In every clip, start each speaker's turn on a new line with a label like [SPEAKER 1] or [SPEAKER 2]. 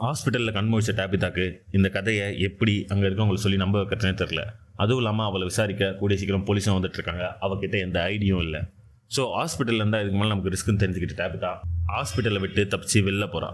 [SPEAKER 1] ஹாஸ்பிட்டலில் கண்முழிச்ச டேபிதாக்கு இந்த கதையை எப்படி அங்கே இருக்கவங்களை சொல்லி நம்ப வைக்கிறதுனே தெரில. அதுவும் இல்லாமல் அவளை விசாரிக்க கூடிய சீக்கிரம் போலீஸும் வந்துட்டு இருக்காங்க. அவகிட்ட எந்த ஐடியும் இல்லை. ஸோ ஹாஸ்பிட்டலில் இருந்தால் இதுக்கு மேலே நமக்கு ரிஸ்க்குன்னு தெரிஞ்சுக்கிட்டு டேபிதா ஹாஸ்பிட்டலை விட்டு தப்பிச்சு வெளில போகிறா.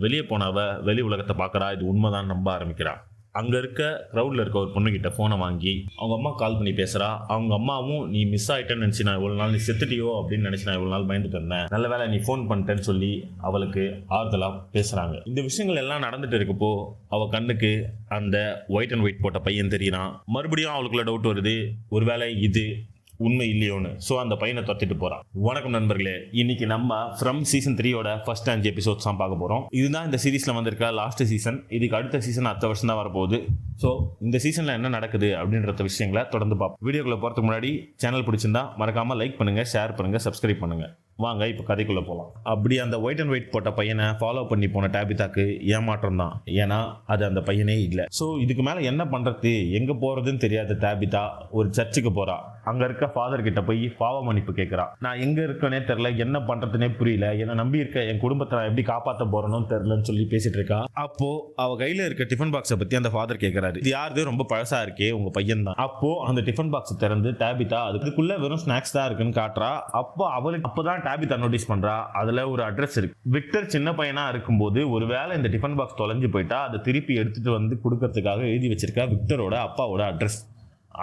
[SPEAKER 1] வெளியே போனவ வெளி உலகத்தை பார்க்குறா. இது உண்மைதான் நம்ப ஆரம்பிக்கிறா. அங்கே இருக்க க்ரௌடில் இருக்க ஒரு பொண்ணுக்கிட்ட ஃபோனை வாங்கி அவங்க அம்மா கால் பண்ணி பேசுகிறா. அவங்க அம்மாவும் நீ மிஸ் ஆகிட்டேன்னு நினச்சி நான் இவ்வளோ நாள் நீ செத்துட்டியோ அப்படின்னு நினச்சி நான் இவ்வளோ நாள் பயந்துட்டு இருந்தேன், நல்ல வேலை நீ ஃபோன் பண்ணிட்டேன்னு சொல்லி அவளுக்கு ஆறுதலாக பேசுகிறாங்க. இந்த விஷயங்கள் எல்லாம் நடந்துட்டு இருக்கப்போ அவள் கண்ணுக்கு அந்த ஒயிட் அண்ட் ஒயிட் போட்ட பையன் தெரியுறான். மறுபடியும் அவளுக்குள்ள டவுட் வருது, ஒருவேளை இது உண்மை இல்லையோன்னு. ஸோ அந்த பையனை தொத்திட்டு போகிறான். வணக்கம் நண்பர்களே, இன்னைக்கு நம்ம ஃப்ரம் சீசன் 3ோட ஃபர்ஸ்ட் 5 எபிசோட்ஸ் தான் பார்க்க போகிறோம். இதுதான் இந்த சீரீஸில் வந்திருக்க லாஸ்ட் சீசன். இதுக்கு அடுத்த சீசன் அடுத்த வருஷம் தான் வரப்போகுது. ஸோ இந்த சீசனில் என்ன நடக்குது அப்படின்ற விஷயங்களை தொடர்ந்து பார்ப்போம். வீடியோக்குள்ளே போகிறதுக்கு முன்னாடி சேனல் பிடிச்சிருந்தா மறக்காமல் லைக் பண்ணுங்கள், ஷேர் பண்ணுங்கள், சப்ஸ்கிரைப் பண்ணுங்கள். வாங்க இப்போ கதைக்குள்ளே போகலாம். அப்படி அந்த ஒயிட் அண்ட் ஒயிட் போட்ட பையனை ஃபாலோ பண்ணி போன டேபிதாக்கு ஏமாற்றம் தான். ஏன்னா அது அந்த பையனே இல்லை. ஸோ இதுக்கு மேலே என்ன பண்ணுறது, எங்கே போகிறதுன்னு தெரியாத டேபிதா ஒரு சர்ச்சுக்கு போகிறா. அங்கே இருக்க ஃபாதர் கிட்ட போய் பாவ மன்னிப்பு கேட்குறா. நான் எங்கே இருக்கேனே தெரில, என்ன பண்ணுறதுனே புரியல, என்னை நம்பி இருக்க என் குடும்பத்தை நான் எப்படி காப்பாற்ற போகிறேன்னு தெரிலன்னு சொல்லி பேசிட்டு இருக்கா. அப்போ அவள் கையில் இருக்க டிஃபன் பாக்ஸை பற்றி அந்த ஃபாதர் கேட்குறாரு. இது யாருது, ரொம்ப பழசா இருக்கே, உங்கள் பையன் தான். அப்போ அந்த டிஃபன் பாக்ஸை திறந்து டேபிதா அதுக்குள்ளே வெறும் ஸ்நாக்ஸ் தான் இருக்குன்னு காட்டுறா. அப்போ அவளுக்கு அப்போதான் டேபிதா நோட்டீஸ் பண்றா. அதுல ஒரு அட்ரஸ் இருக்கு. விக்டர் சின்ன பையனா இருக்கும்போது ஒருவேளை இந்த டிஃபன் பாக்ஸ் தொலைஞ்சு போயிட்டா அதை திருப்பி எடுத்துட்டு வந்து கொடுக்கறதுக்காக எழுதி வச்சிருக்கா விக்டரோட அப்பாவோட அட்ரஸ்.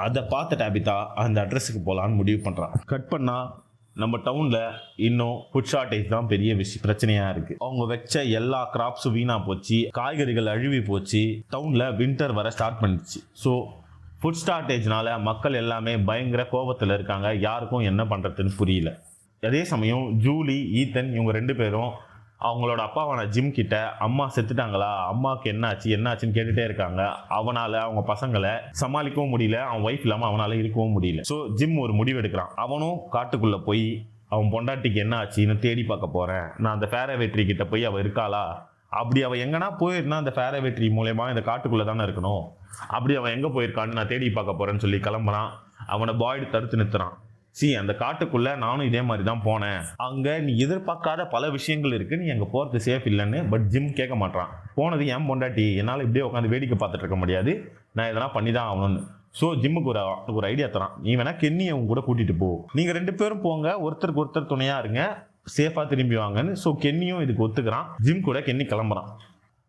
[SPEAKER 1] அதை பார்த்த டேபிதா அந்த அட்ரஸுக்கு போகலான்னு முடிவு பண்றான். கட் பண்ணா நம்ம டவுன்ல இன்னும் ஃபுட் ஷார்டேஜ் தான் பெரிய பிரச்சனையா இருக்கு. அவங்க வச்ச எல்லா கிராப்ஸும் வீணா போச்சு, காய்கறிகள் அழுவி போச்சு, டவுன்ல வின்டர் வர ஸ்டார்ட் பண்ணிடுச்சு. ஸோ ஃபுட் ஷார்டேஜ்னால மக்கள் எல்லாமே பயங்கர கோபத்தில் இருக்காங்க. யாருக்கும் என்ன பண்றதுன்னு புரியல. அதே சமயம் ஜூலி, ஈத்தன் இவங்க 2 பேரும் அவங்களோட அப்பாவான ஜிம் கிட்ட அம்மா செத்துட்டாங்களா, அம்மாவுக்கு என்னாச்சுன்னு கேட்டுட்டே இருக்காங்க. அவனால் அவங்க பசங்களை சமாளிக்கவும் முடியல, அவன் ஒய்ஃப் இல்லாமல் அவனால் இருக்கவும் முடியல. ஸோ ஜிம் ஒரு முடிவு எடுக்கிறான். அவனும் காட்டுக்குள்ளே போய் அவன் பொண்டாட்டிக்கு என்ன ஆச்சுன்னு தேடி பார்க்க போகிறேன். நான் அந்த ஃபேரவேட்ரி கிட்ட போய் அவள் இருக்காளா, அப்படி அவள் எங்கன்னா போயிருந்தா அந்த ஃபேரவேட்ரி மூலயமா இந்த காட்டுக்குள்ளே தானே இருக்கணும், அப்படி அவன் எங்கே போயிருக்கான்னு நான் தேடி பார்க்க போகிறேன்னு சொல்லி கிளம்புறான். அவனை பாய்டு தடுத்து நிறுத்துறான். அந்த காட்டுக்குள்ள நானும் இதே மாதிரி தான் போனேன், அங்க நீ எதிர்பார்க்காத பல விஷயங்கள் இருக்கு, நீ அங்க போறது சேஃப் இல்லைன்னு. பட் ஜிம் கேட்க மாட்டான். போனது ஏன் பொண்டாட்டி, என்னால் இப்படியே உட்காந்து வேடிக்கை பார்த்துட்டு இருக்க முடியாது, நான் இதெல்லாம் பண்ணி தான் ஆகணும்னு. ஸோ ஜிம்முக்கு ஒரு ஐடியா தரான். நீ வேணா கென்னியை உங்க கூட கூட்டிட்டு போ, நீங்க 2 பேரும் போங்க, ஒருத்தருக்கு ஒருத்தர் துணையா இருங்க, சேஃபா திரும்பி வாங்கன்னு. ஸோ கென்னியும் இதுக்கு ஒத்துக்கிறான். ஜிம் கூட கென்னி கிளம்புறான்.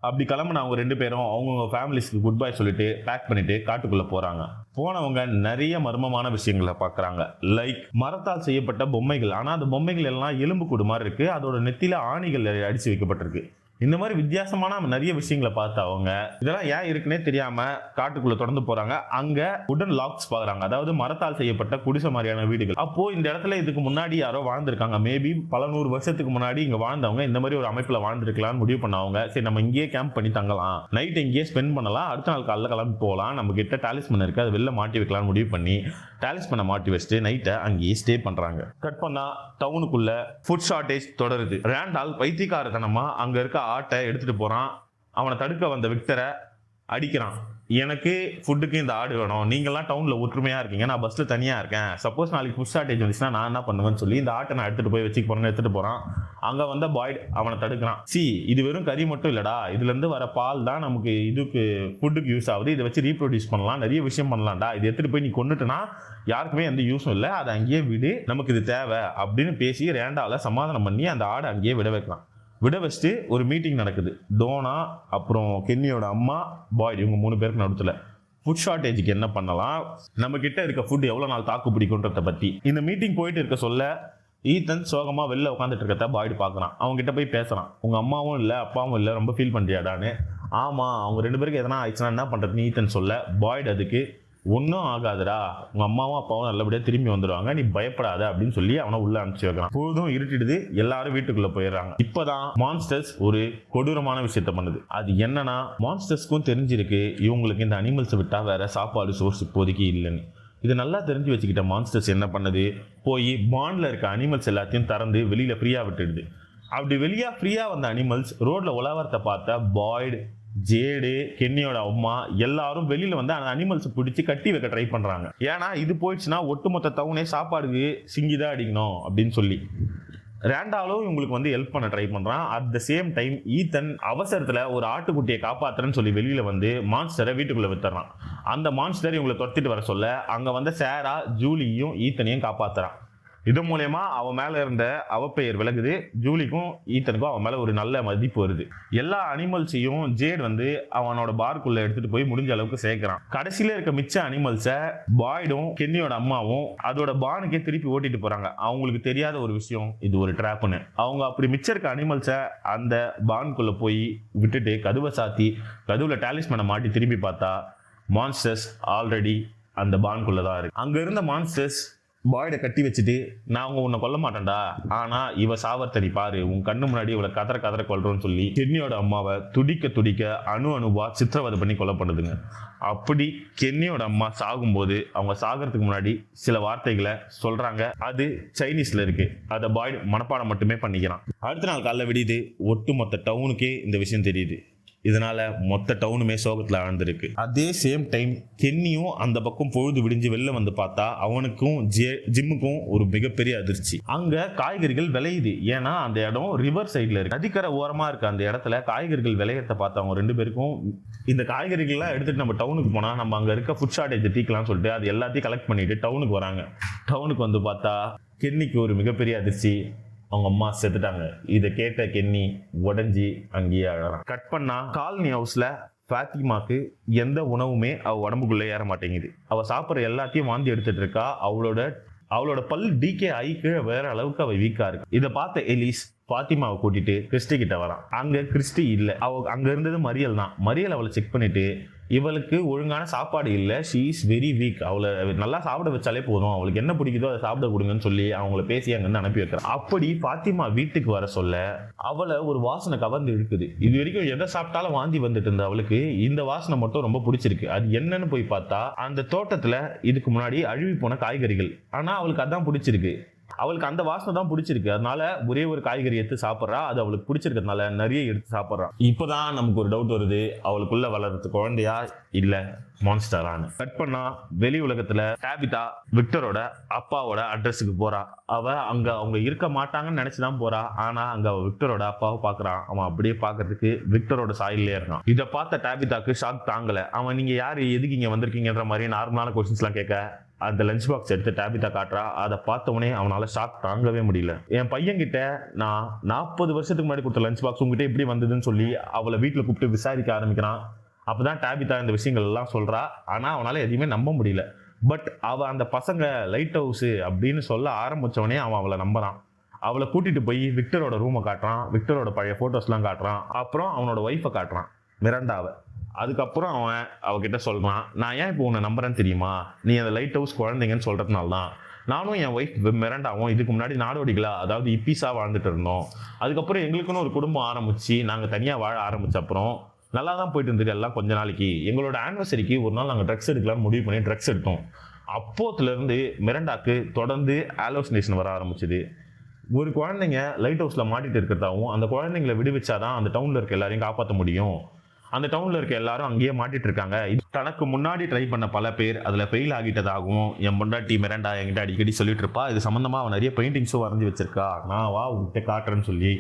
[SPEAKER 1] அப்படி கிளம்புன அவங்க 2 பேரும் அவங்கவுங்க ஃபேமிலிஸ்க்கு குட் பை சொல்லிட்டு பேக் பண்ணிட்டு காட்டுக்குள்ள போறாங்க. போனவங்க நிறைய மர்மமான விஷயங்களை பார்க்குறாங்க. லைக் மரத்தால் செய்யப்பட்ட பொம்மைகள். ஆனால் அந்த பொம்மைகள் எல்லாம் எலும்பு கூடு மாதிரி இருக்கு, அதோட நெத்தியில ஆணிகள் அடிச்சு வைக்கப்பட்டிருக்கு. இந்த மாதிரி வித்தியாசமான நிறைய விஷயங்களை பார்த்து அவங்க இதெல்லாம் ஏன் இருக்குன்னே தெரியாம காட்டுக்குள்ள தொடர்ந்து போறாங்க. அங்க உடன் லாக்ஸ் பாக்குறாங்க, அதாவது மரத்தால் செய்யப்பட்ட குடிசை மாதிரியான வீடுகள். அப்போ இந்த இடத்துல இதுக்கு முன்னாடி யாரோ வாழ்ந்திருக்காங்க. மேபி பல 100 வருஷத்துக்கு முன்னாடி இங்க வாழ்ந்தவங்க இந்த மாதிரி ஒரு அமைப்புல வாழ்ந்திருக்கலாம்னு முடிவு பண்ணவங்க. சரி, நம்ம இங்கேயே கேம்ப் பண்ணி தங்கலாம், நைட் இங்கேயே ஸ்பெண்ட் பண்ணலாம், அடுத்த நாள் காலைல கிளம்பி போகலாம், நம்ம கிட்ட டாலிஸ்மன் இருக்கு, அதை வெளில மாட்டி வைக்கலாம்னு முடிவு பண்ணி டாலிஸ்மனை மாட்டி வச்சுட்டு நைட்டை அங்கேயே ஸ்டே பண்றாங்க. கட் பண்ணா டவுனுக்குள்ள ஃபுட் ஷார்டேஜ் தொடருது. ரேண்டால் பைத்தியக்காரத்தனமா அங்க இருக்க ஆட்டை எடுத்துட்டு போறான். அவனை தடுக்க வந்த விக்டரை அடிக்கிறான். எனக்கு ஃபுட்டுக்கு இந்த ஆடு வேணும், நீங்கள்லாம் டவுனில் ஒற்றுமையாக இருக்கீங்க, நான் பஸ்ஸில் தனியாக இருக்கேன், சப்போஸ் நாளைக்கு ஃபுட் ஷார்டேஜ் வந்துச்சுன்னா நான் என்ன பண்ணுவேன்னு சொல்லி இந்த ஆட்டை நான் எடுத்துகிட்டு போய் வச்சுக்க போகிறேன்னு எடுத்துகிட்டு போகிறான். அங்கே வந்த பாய்டு அவனை தடுக்கிறான். இது வெறும் கறி மட்டும் இல்லைடா, இதுலேருந்து வர பால் தான் நமக்கு இதுக்கு ஃபுட்டுக்கு யூஸ் ஆகுது, இதை வச்சு ரீப்ரொடியூஸ் பண்ணலாம், நிறைய விஷயம் பண்ணலாம்டா, இது எடுத்துகிட்டு போய் நீ கொண்டுட்டுனா யாருக்குமே எந்த யூஸும் இல்லை, அதை அங்கேயே விடு, நமக்கு இது தேவை அப்படின்னு பேசி ரேண்டாவில் சமாதானம் பண்ணி அந்த ஆடை அங்கேயே விட வைக்கலாம். விட வச்சுட்டு ஒரு மீட்டிங் நடக்குது. டோனா, அப்புறம் கென்னியோட அம்மா, பாய்டு, இவங்க 3 பேருக்கு நடுத்துல ஃபுட் ஷார்டேஜுக்கு என்ன பண்ணலாம், நம்ம கிட்ட இருக்க ஃபுட் எவ்வளோ நாள் தாக்கு பிடிக்குன்றத பற்றி இந்த மீட்டிங் போயிட்டு இருக்க சொல்ல ஈத்தன் சோகமாக வெளில உட்காந்துட்டு இருக்கிறத பாய்டு பார்க்குறான். அவங்க கிட்ட போய் பேசுகிறான். உங்கள் அம்மாவும் இல்லை அப்பாவும் இல்லை, ரொம்ப ஃபீல் பண்ணுறியாடான்னு. ஆமாம், அவங்க 2 பேருக்கு எதனா ஆயிடுச்சுன்னா என்ன பண்ணுறதுன்னு ஈத்தன் சொல்ல பாய்டு அதுக்கு ஒன்றும் ஆகாதுடா, உங்கள் அம்மாவும் அப்பாவும் நல்லபடியாக திரும்பி வந்துடுவாங்க, நீ பயப்படாத அப்படின்னு சொல்லி அவனை உள்ள அனுப்பிச்சு வைக்கிறான். பொழுதும் இருட்டிடுது, எல்லாரும் வீட்டுக்குள்ள போயிடுறாங்க. இப்போதான் மான்ஸ்டர்ஸ் ஒரு கொடூரமான விஷயத்த பண்ணுது. அது என்னன்னா, மான்ஸ்டர்ஸ்க்கும் தெரிஞ்சிருக்கு இவங்களுக்கு இந்த அனிமல்ஸை விட்டா வேற சாப்பாடு சோர்ஸ் இப்போதைக்கு இல்லைன்னு. இது நல்லா தெரிஞ்சு வச்சுக்கிட்ட மான்ஸ்டர்ஸ் என்ன பண்ணுது, போய் பாண்ட்ல இருக்க அனிமல்ஸ் எல்லாத்தையும் திறந்து வெளியில ஃப்ரீயா விட்டுடுது. அப்படி வெளியா ஃப்ரீயா வந்த அனிமல்ஸ் ரோட்ல உலவரத்தை பார்த்த பாய்டு, ஜேடு, கென்னியோட அம்மா எல்லாரும் வெளியில வந்து அந்த அனிமல்ஸ் பிடிச்சி கட்டி வைக்க ட்ரை பண்றாங்க. ஏன்னா இது போயிடுச்சுன்னா ஒட்டுமொத்த டவுனே சாப்பாடுக்கு சிங்கிதான் அடிக்கணும் அப்படின்னு சொல்லி. ரேண்டாலும் இவங்களுக்கு வந்து ஹெல்ப் பண்ண ட்ரை பண்றான். At the same time Ethan அவசரத்துல ஒரு ஆட்டுக்குட்டியை காப்பாத்துறேன்னு சொல்லி வெளியில வந்து மான்ஸ்டரை வீட்டுக்குள்ள வித்துறான். அந்த மான்ஸ்டர் இவங்களை தொத்திட்டு வர சொல்ல அங்க வந்த சேரா ஜூலியும் ஈத்தனையும் காப்பாத்துறான். இது மூலயமா அவன் மேல இருந்த அவப்பெயர் விலகுது. ஜூலிக்கும் ஈத்தனுக்கும் அவன் மேல ஒரு நல்ல மதிப்பு வருது. எல்லா அனிமல்ஸையும் ஜேட் வந்து அவனோட பார்க்குள்ள எடுத்துட்டு போய் முடிஞ்ச அளவுக்கு சேர்க்கிறான். கடைசியில இருக்க மிச்ச அனிமல்ஸை பாய்டும் கென்னியோட அம்மாவும் அதோட பானுக்கே திருப்பி ஓட்டிட்டு போறாங்க. அவங்களுக்கு தெரியாத ஒரு விஷயம், இது ஒரு ட்ராப்னு. அவங்க அப்படி மிச்சம் இருக்க அனிமல்ஸை அந்த பானுக்குள்ள போய் விட்டுட்டு கதவை சாத்தி கதவுல டாலிஸ்மேனை மாட்டி திரும்பி பார்த்தா மான்ஸ்டர்ஸ் ஆல்ரெடி அந்த பானுக்குள்ளதான் இருக்கு. அங்க இருந்த மான்ஸ்டர்ஸ் பாய்டை கட்டி வச்சுட்டு, நான் உன்னை கொல்ல மாட்டேன்டா, ஆனா இவ சாவர்த்தடி பாரு, உன் கண்ணு முன்னாடி இவளை கதற கொல்றோன்னு சொல்லி கென்னியோட அம்மாவை துடிக்க அணுவா சித்திரவதை பண்ணி கொலை பண்ணுதுங்க. அப்படி கென்னியோட அம்மா சாகும்போது அவங்க சாகிறதுக்கு முன்னாடி சில வார்த்தைகளை சொல்றாங்க. அது சைனீஸ்ல இருக்கு. அதை பாய்டு மனப்பாடம் மட்டுமே பண்ணிக்கிறான். அடுத்த நாள் காலைல விடியுது. ஒட்டுமொத்த டவுனுக்கே இந்த விஷயம் தெரியுது. இதனால மொத்த டவுனுமே சோகத்தில் ஆழ்ந்திருக்கு. அதே சேம் டைம் கென்னியும் அந்த பக்கம் பொழுது விடிஞ்சு வெளில வந்து பார்த்தா அவனுக்கும் ஜிம்முக்கும் ஒரு மிகப்பெரிய அதிர்ச்சி. அங்க காய்கறிகள் விளையுது. ஏன்னா அந்த இடம் ரிவர் சைட்ல இருக்கு, நதிக்கரை ஓரமா இருக்கு. அந்த இடத்துல காய்கறிகள் விளையறத பார்த்து அவங்க ரெண்டு பேருக்கும் இந்த காய்கறிகள்லாம் எடுத்துட்டு நம்ம டவுனுக்கு போனா நம்ம அங்க இருக்க ஃபுட் ஷார்டேஜ் தீக்கலாம்னு சொல்லிட்டு அது எல்லாத்தையும் கலெக்ட் பண்ணிட்டு டவுனுக்கு வராங்க. டவுனுக்கு வந்து பார்த்தா கென்னிக்கு ஒரு மிகப்பெரிய அதிர்ச்சி, அவங்க அம்மா செத்துட்டாங்க. இதை கேட்ட கென்னி உடஞ்சி அங்கேயே அழறான். கட் பண்ணா காலனி ஹவுஸ்ல ஃபாத்திமாக்கு எந்த உணவுமே அவ உடம்புக்குள்ள ஏற மாட்டேங்குது. அவ சாப்பிட்ற எல்லாத்தையும் வாந்தி எடுத்துட்டு இருக்கா. அவளோட பல் டிகே ஆகி கீழே வேற அளவுக்கு அவ வீக்கா இருக்கு. இதை பார்த்த எலிஸ் ஃபாத்திமாவை கூட்டிட்டு கிறிஸ்டி கிட்ட வரான். அங்க கிறிஸ்டி இல்ல, அங்க இருந்தது மரியல் தான். மரியல் அவளை செக் பண்ணிட்டு, இவளுக்கு ஒழுங்கான சாப்பாடு இல்லை, ஷீ இஸ் வெரி வீக், அவளை நல்லா சாப்பிட வச்சாலே போதும், அவளுக்கு என்ன பிடிக்குதோ அதை சாப்பிட கொடுங்கன்னு சொல்லி அவங்கள பேசி அங்கன்னு அனுப்பி வைக்கிறான். அப்படி ஃபாத்திமா வீட்டுக்கு வர சொல்ல அவளை ஒரு வாசனை கவர்ந்து இழுக்குது. இது வரைக்கும் எதை சாப்பிட்டாலும் வாந்தி வந்துட்டு இருந்த அவளுக்கு இந்த வாசனை மட்டும் ரொம்ப பிடிச்சிருக்கு. அது என்னன்னு போய் பார்த்தா அந்த தோட்டத்துல இதுக்கு முன்னாடி அழுவி போன காய்கறிகள். ஆனா அவளுக்கு அதான் பிடிச்சிருக்கு. அவளுக்கு அந்த வாசனை தான் பிடிச்சிருக்கு. அதனால ஒரே ஒரு காய்கறி எடுத்து சாப்பிட்றா. அது அவளுக்கு பிடிச்சிருக்கிறதுனால நிறைய எடுத்து சாப்பிட்றா. இப்போதான் நமக்கு ஒரு டவுட் வருது, அவளுக்குள்ள வளர்றது குழந்தையா இல்ல மான்ஸ்டரானு. கட் பண்ணா வெளி உலகத்துல டாபிதா விக்டரோட அப்பாவோட அட்ரஸுக்கு போறா. அவ அங்க அவங்க இருக்க மாட்டாங்கன்னு நினைச்சுதான் போறா. ஆனா அங்க அவ விக்டரோட அப்பாவை பாக்குறான். அவன் அப்படியே பாக்குறதுக்கு விக்டரோட சாயல்லே இருக்கான். இதை பார்த்த டாபிதாக்கு ஷாக் தாங்கல. அவன் நீங்க யாரு, எதுக்கு இங்க வந்திருக்கீங்கன்ற மாதிரி நார்மலான கொஸ்டின்ஸ் எல்லாம் கேட்க அந்த லஞ்ச் பாக்ஸ் எடுத்து டாபிதா காட்டுறா. அதை பார்த்தவனே அவனால ஷாக் தாங்கவே முடியல. என் பையன் கிட்ட நான் 40 வருஷத்துக்கு முன்னாடி கொடுத்த லஞ்ச் பாக்ஸ் உங்ககிட்ட எப்படி வந்ததுன்னு சொல்லி அவளை வீட்டுல கூப்பிட்டு விசாரிக்க ஆரம்பிக்கிறான். அப்பதான் டாபிதா இந்த விஷயங்கள் எல்லாம் சொல்றா. ஆனா அவனால எதையுமே நம்ப முடியல. பட் அவ அந்த பசங்க லைட் ஹவுஸ் அப்படின்னு சொல்ல ஆரம்பிச்சவனே அவன் அவளை நம்புறான். அவளை கூட்டிட்டு போய் விக்டரோட ரூமை காட்டுறான். விக்டரோட பழைய போட்டோஸ் எல்லாம் காட்டுறான். அப்புறம் அவனோட ஒய்ஃபை காட்டுறான், மிராண்டாவை. அதுக்கப்புறம் அவன் அவகிட்ட சொல்றான், நான் ஏன் இப்போ உன்னை நம்புறேன்னு தெரியுமா, நீ அந்த லைட் ஹவுஸ் குழந்தைங்கன்னு சொல்றதுனால தான். நானும் என் ஒய்ஃப் மிராண்டாவும் இதுக்கு முன்னாடி நாடோடிகளா, அதாவது இப்பீஸா வாழ்ந்துட்டு இருந்தோம். அதுக்கப்புறம் எங்களுக்குன்னு ஒரு குடும்பம் ஆரம்பிச்சு நாங்கள் தனியாக வாழ ஆரம்பிச்ச அப்புறம் நல்லா தான் போயிட்டு இருந்தது எல்லாம். கொஞ்ச நாளைக்கு எங்களோட ஆனிவர்சரிக்கு ஒரு நாள் நாங்கள் ட்ரக்ஸ் எடுக்கலாம்னு முடிவு பண்ணி ட்ரக்ஸ் எடுத்தோம். அப்போத்துலேருந்து மிராண்டாக்கு தொடர்ந்து ஆலோசினேஷன் வர ஆரம்பிச்சுது. ஒரு குழந்தைங்க லைட் ஹவுஸில் மாட்டிட்டு இருக்கிறதாவும் அந்த குழந்தைங்களை விடுவிச்சாதான் அந்த டவுனில் இருக்க எல்லாரையும் காப்பாற்ற முடியும். அந்த டவுன்ல இருக்க எல்லாரும் அங்கேயே மாட்டிட்டு இருக்காங்க. தனக்கு முன்னாடி ட்ரை பண்ண பல பேர் அதுல ஃபெயில் ஆகிட்டதாகவும் என் பொண்டாட்டி மிராண்டா என்கிட்ட அடிக்கடி சொல்லிட்டு இருப்பா. இது சம்பந்தமா அவன் நிறைய பெயிண்டிங்ஸும் வரைஞ்சி வச்சிருக்கா, நான் வா உங்ககிட்ட காட்டுறேன்னு சொல்லி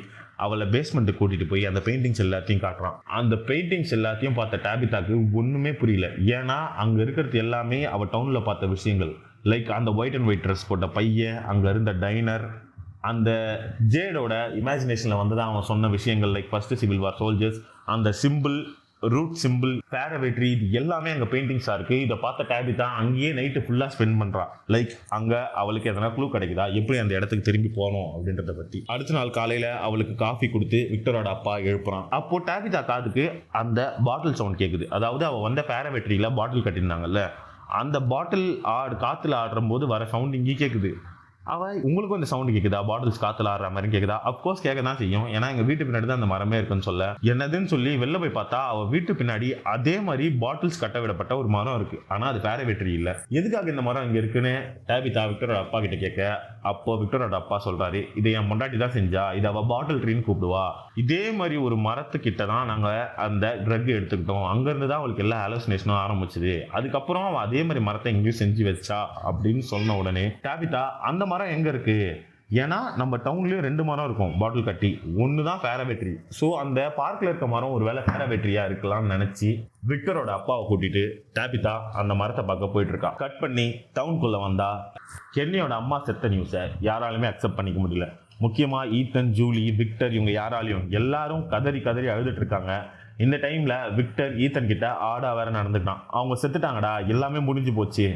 [SPEAKER 1] அவளை பேஸ்மெண்ட்டுக்கு கூட்டிட்டு போய் அந்த பெயிண்டிங்ஸ் எல்லாத்தையும் காட்டுறான். அந்த பெயிண்டிங்ஸ் எல்லாத்தையும் பார்த்த டாபிதாக்கு ஒண்ணுமே புரியல. ஏன்னா அங்க இருக்கிறது எல்லாமே அவ டவுன்ல பார்த்த விஷயங்கள். லைக் அந்த ஒயிட் அண்ட் ஒயிட் ட்ரெஸ் போட்ட பையன், அங்க இருந்த டைனர், அந்த ஜேடோட இமேஜினேஷன்ல வந்துதான் அவன் சொன்ன விஷயங்கள். Like first civil war soldiers, அந்த சிம்பிள், ரூட் சிம்பிள், பேரவேட்ரி, இது எல்லாமே அங்கே பெயிண்டிங்ஸாக இருக்குது. இதை பார்த்த டாபிதா அங்கேயே நைட்டு ஃபுல்லாக ஸ்பெண்ட் பண்ணுறா. லைக் அங்கே அவளுக்கு எதனா க்ளூ கிடைக்குதா எப்படி அந்த இடத்துக்கு திரும்பி போகணும் அப்படின்றத பற்றி. அடுத்த நாள் காலையில் அவளுக்கு காஃபி கொடுத்து விக்டரோட அப்பா எழுப்புறான். அப்போ டாபிதா காதுக்கு அந்த பாட்டில் சவுண்ட் கேட்குது. அதாவது அவள் வந்த பேரவேட்ரியில் பாட்டில் கட்டியிருந்தாங்கல்ல, அந்த பாட்டில் காற்றுல ஆடுற போது வர சவுண்ட் இங்கே கேட்குது. உங்களுக்கும் இந்த சவுண்ட் கேட்குதா, பாட்டில்ஸ் காத்துல ஆடுற மாதிரி கேட்குதா? அப்கோர்ஸ் கேட்க தான் செய்யும். ஏன்னா எங்க வீட்டு பின்னாடி தான் அந்த மரமே இருக்குன்னு சொல்ல என்னதுன்னு சொல்லி வெளில போய் பார்த்தா அவ வீட்டு பின்னாடி அதே மாதிரி பாட்டில்ஸ் கட்ட விடப்பட்ட ஒரு மரம் இருக்கு. ஆனா அது பேரவேட்ரி இல்லை. எதுக்காக இந்த மரம் இங்க இருக்குன்னு டாபிதா விக்டரோட அப்பா கிட்ட கேட்க, அப்போ விக்டரோட அப்பா சொல்றாரு, இதை என் பொண்டாட்டி தான் செஞ்சா, இதை அவ பாட்டில் ட்ரீன்னு கூப்பிடுவா. இதே மாதிரி ஒரு மரத்துக்கிட்ட தான் நாங்க அந்த ட்ரக் எடுத்துக்கிட்டோம். அங்க இருந்து தான் அவளுக்கு எல்லா ஹாலுசினேஷனும் ஆரம்பிச்சுது. அதுக்கப்புறம் அவன் அதே மாதிரி மரத்தை எங்கேயும் செஞ்சு வச்சா அப்படின்னு சொன்ன உடனே டாபிதா அந்த மரம் எங்க இருக்கு, ஏன்னா நம்ம டவுன்லேயும் 2 மரம் இருக்கும் பாட்டில் கட்டி, ஒன்று தான் பேராபேட்டரி. ஸோ அந்த பார்க்கில் இருக்க மரம் ஒரு வேளை பேராபேட்டரியாக இருக்கலாம்னு நினச்சி விக்டரோட அப்பாவை கூட்டிட்டு டேபிதா அந்த மரத்தை பார்க்க போயிட்டு இருக்கா. கட் பண்ணி டவுனுக்குள்ளே வந்தா கென்னியோட அம்மா செத்த நியூஸை யாராலுமே அக்செப்ட் பண்ணிக்க முடியல. முக்கியமாக ஈத்தன், ஜூலி, விக்டர் இவங்க யாராலையும் எல்லாரும் கதறி கதறி அழுதுட்டு இருக்காங்க. இந்த டைமில் விக்டர் ஈத்தன் கிட்ட ஆடா வேற நடந்துட்டான். அவங்க செத்துட்டாங்கடா, எல்லாமே முடிஞ்சு போச்சு,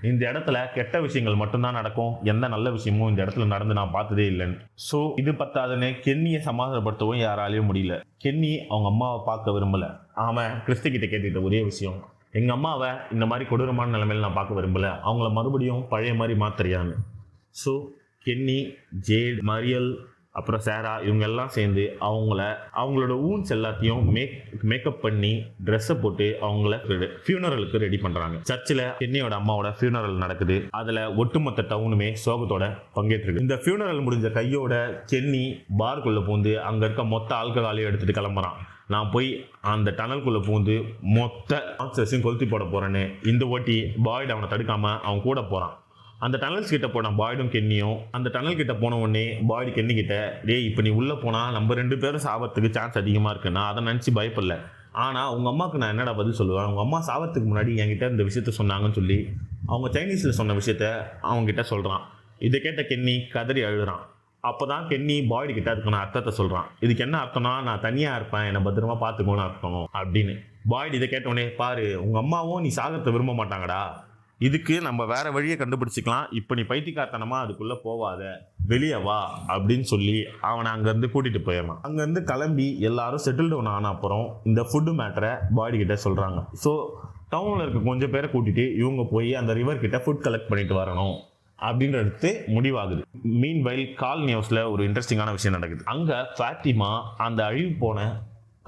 [SPEAKER 1] இந்த இடத்துல கெட்ட விஷயங்கள் மட்டும்தான் நடக்கும், எந்த நல்ல விஷயமும் இந்த இடத்துல நடந்து நான் பார்த்ததே இல்லைன்னு. ஸோ இது பத்தாதுன்னு கென்னியை சமாதானப்படுத்தவும் யாராலையும் முடியல. கென்னி அவங்க அம்மாவை பார்க்க விரும்பல. அவன் கிறிஸ்டி கிட்ட கேட்டுக்கிட்ட ஒரே விஷயம், எங்கள் அம்மாவை இந்த மாதிரி கொடூரமான நிலைமையில நான் பார்க்க விரும்பல, அவங்கள மறுபடியும் பழைய மாதிரி மாத்தறியான்னு. ஸோ கென்னி, ஜேட், மரியல், அப்புறம் சேரா இவங்க எல்லாம் சேர்ந்து அவங்களோட ஊன்ஸ் எல்லாத்தையும் மேக்கப் பண்ணி ட்ரெஸ்ஸை போட்டு அவங்கள ஃபியூனரலுக்கு ரெடி பண்ணுறாங்க. சர்ச்சில் கென்னியோட அம்மாவோட ஃபியூனரல் நடக்குது. அதில் ஒட்டுமொத்த டவுனுமே சோகத்தோட பங்கேற்றுருக்கு. இந்த ஃபியூனரல் முடிஞ்ச கையோட கென்னி பார்க்குள்ளே பூந்து அங்கே இருக்க மொத்த ஆல்கஹாலையும் எடுத்துகிட்டு கிளம்புறான். நான் போய் அந்த டனல்குள்ளே பூந்து மொத்த ஆக்சஸையும் கொளுத்தி போட போகிறேன்னு இந்த ஓட்டி பாய்டு அவனை தடுக்காமல் அவன் கூட போகிறான். அந்த டனல்ஸ் கிட்ட போன பாய்டும் கென்னியும் அந்த டனல் கிட்ட போன உடனே பாய்டு கென்னி கிட்ட, டேய் இப்போ நீ உள்ளே போனால் நம்ம 2 பேரும் சாவறதுக்கு சான்ஸ் அதிகமாக இருக்கு, நான் அதை நினச்சி பயப்படல, ஆனால் உங்கள் அம்மாவுக்கு நான் என்னடா பதில் சொல்லுவேன், உங்கள் அம்மா சாவறதுக்கு முன்னாடி என்கிட்ட இந்த விஷயத்த சொன்னாங்கன்னு சொல்லி அவங்க சைனீஸில் சொன்ன விஷயத்த அவங்ககிட்ட சொல்கிறான். இதை கேட்ட கென்னி கதறி அழுகிறான். அப்போ தான் கென்னி பாய்டு கிட்ட அதுக்கான அர்த்தத்தை சொல்கிறான். இதுக்கு என்ன அர்த்தம்னா, நான் தனியாக இருப்பேன், என்னை பத்திரமா பார்த்துக்கோன்னு அர்த்தம் அப்படின்னு. பாய்டு இதை கேட்டோடனே, பாரு உங்கள் அம்மாவும் நீ சாகத்தை விரும்ப மாட்டாங்கடா, இதுக்கு நம்ம வேற வழியை கண்டுபிடிச்சிக்கலாம், இப்போ நீ பைத்தியக்காரத்தனமா அதுக்குள்ளே போவாத, வெளியே வா அப்படின்னு சொல்லி அவனை அங்கேருந்து கூட்டிகிட்டு போயிடலாம். அங்கேருந்து கிளம்பி எல்லாரும் செட்டில் டவுன் ஆன அப்புறம் இந்த ஃபுட்டு மேட்டரை பாய்டு கிட்ட சொல்கிறாங்க. ஸோ டவுனில் இருக்க கொஞ்சம் பேரை கூட்டிகிட்டு இவங்க போய் அந்த ரிவர் கிட்ட ஃபுட் கலெக்ட் பண்ணிட்டு வரணும் அப்படின்றது முடிவாகுது. மீன் வைல் கால் நியூஸில் ஒரு இன்ட்ரெஸ்டிங்கான விஷயம் நடக்குது. அங்கே ஃபாத்திமா அந்த அழிவு போன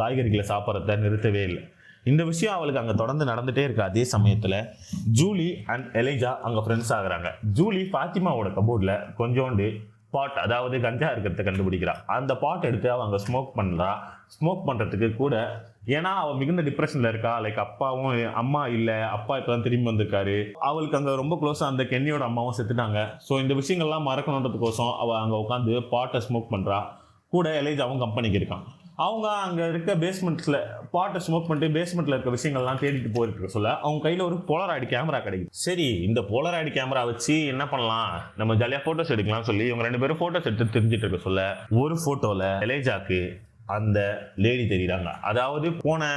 [SPEAKER 1] காய்கறிகளை சாப்பிட்றத நிறுத்தவே இல்லை. இந்த விஷயம் அவளுக்கு அங்கே தொடர்ந்து நடந்துகிட்டே இருக்கு. அதே சமயத்தில் ஜூலி அண்ட் எலைஜா அங்கே ஃப்ரெண்ட்ஸ் ஆகுறாங்க. ஜூலி ஃபாத்திமாவோட கபோர்டில் கொஞ்சோண்டு பாட், அதாவது கஞ்சா இருக்கிறத கண்டுபிடிக்கிறா. அந்த பாட் எடுத்து அவள் அங்கே ஸ்மோக் பண்ணுறதுக்கு கூட, ஏன்னா அவள் மிகுந்த டிப்ரெஷனில் இருக்கா. லைக் அம்மா இல்லை, அப்பா இப்போ தான் திரும்பி வந்திருக்காரு. அவளுக்கு அங்கே ரொம்ப க்ளோஸாக அந்த கென்னியோட அம்மாவும் செத்துட்டாங்க. ஸோ இந்த விஷயங்கள்லாம் மறக்கணுன்றதுக்கோசம் அவள் அங்கே உட்காந்து பாட்டை ஸ்மோக் பண்ணுறா. கூட எலைஜாவும் கம்பெனிக்கு இருக்கான். அவங்க அங்கே இருக்க பேஸ்மெண்ட்ஸில் பாட்டை ஸ்மோக் பண்ணிட்டு பேஸ்மெண்ட்டில் இருக்க விஷயங்கள்லாம் தேடிட்டு போயிருக்க சொல்ல அவங்க கையில் ஒரு போலராய்டு கேமரா கிடைக்கும். சரி, இந்த போலராய்டு கேமரா வச்சு என்ன பண்ணலாம், நம்ம ஜாலியாக ஃபோட்டோஸ் எடுக்கலாம்னு சொல்லி இவங்க 2 பேரும் ஃபோட்டோஸ் எடுத்து தெரிஞ்சுட்டு இருக்க சொல்ல ஒரு ஃபோட்டோவில் எலைஜாக்கு அந்த லேடி தெரியுறாங்க. அதாவது போன